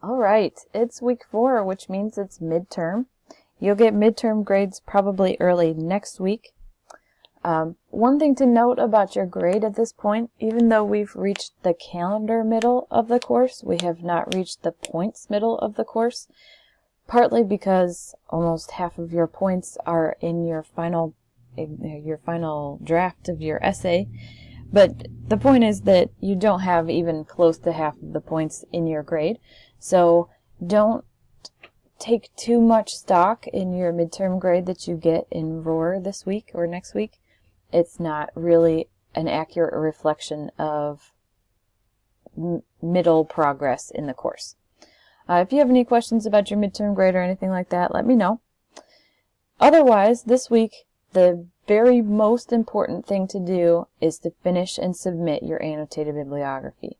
All right, it's week 4, which means it's midterm. You'll get midterm grades probably early next week. One thing to note about your grade at this point, even though we've reached the calendar middle of the course, we have not reached the points middle of the course, partly because almost half of your points are in your final draft of your essay. But the point is that you don't have even close to half of the points in your grade. So don't take too much stock in your midterm grade that you get in ROAR this week or next week. It's not really an accurate reflection of middle progress in the course. If you have any questions about your midterm grade or anything like that, let me know. Otherwise, this week, the very most important thing to do is to finish and submit your annotated bibliography.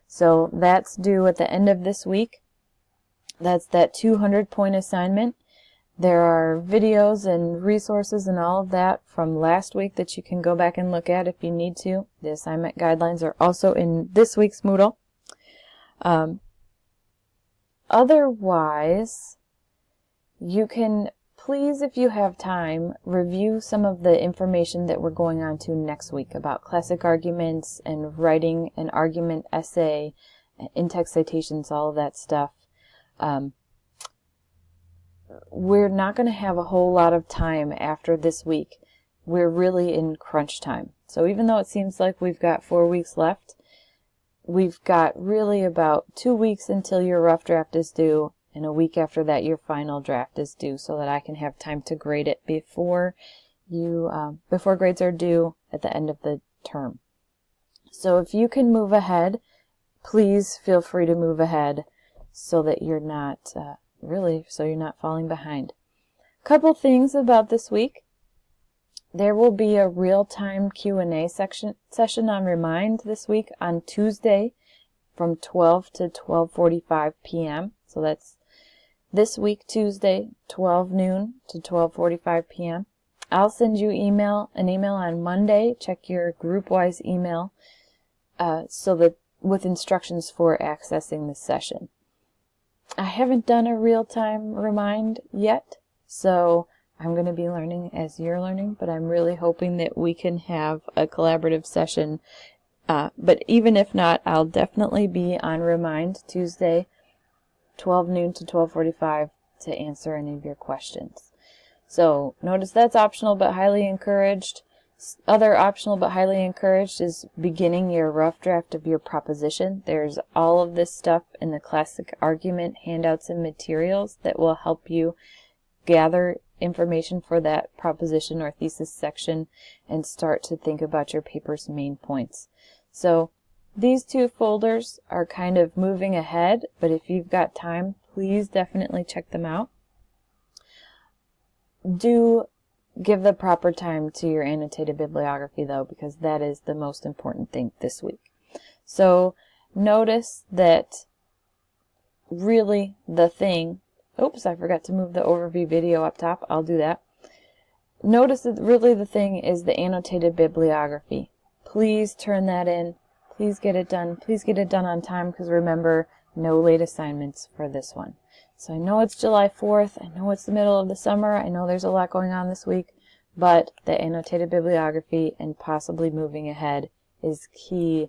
So that's due at the end of this week. That's that 200-point assignment. There are videos and resources and all of that from last week that you can go back and look at if you need to. The assignment guidelines are also in this week's Moodle. Otherwise, you can please, if you have time, review some of the information that we're going on to next week about classic arguments and writing an argument essay, in-text citations, all of that stuff. We're not going to have a whole lot of time after this week. We're really in crunch time. So even though it seems like we've got 4 weeks left, we've got really about 2 weeks until your rough draft is due, and a week after that your final draft is due, so that I can have time to grade it before grades are due at the end of the term. So if you can move ahead, please feel free to move ahead so that you're not you're not falling behind. Couple things about this week. There will be a real-time Q&A session on Remind this week on Tuesday from 12 to 12:45 p.m. So that's this week, Tuesday, 12 noon to 12:45 p.m. I'll send you an email on Monday. Check your group-wise email with instructions for accessing the session. I haven't done a real-time Remind yet, so I'm going to be learning as you're learning, but I'm really hoping that we can have a collaborative session. But even if not, I'll definitely be on Remind Tuesday, 12 noon to 12:45 to answer any of your questions. So notice that's optional but highly encouraged. Other optional but highly encouraged is beginning your rough draft of your proposition. There's all of this stuff in the classic argument handouts and materials that will help you gather information for that proposition or thesis section and start to think about your paper's main points. So these 2 folders are kind of moving ahead, but if you've got time, please definitely check them out. Do give the proper time to your annotated bibliography, though, because that is the most important thing this week. So notice that really the thing, oops, I forgot to move the overview video up top. I'll do that. Notice that really the thing is the annotated bibliography. Please turn that in. Please get it done. Please get it done on time, because remember, no late assignments for this one. So I know it's July 4th. I know it's the middle of the summer. I know there's a lot going on this week, but the annotated bibliography and possibly moving ahead is key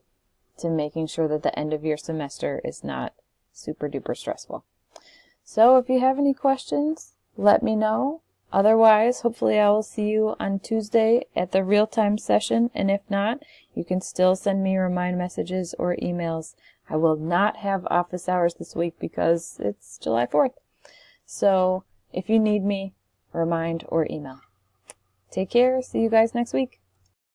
to making sure that the end of your semester is not super duper stressful. So if you have any questions, let me know. Otherwise, hopefully I will see you on Tuesday at the real-time session, and if not, you can still send me remind messages or emails. I will not have office hours this week because it's July 4th. So if you need me, remind or email. Take care. See you guys next week.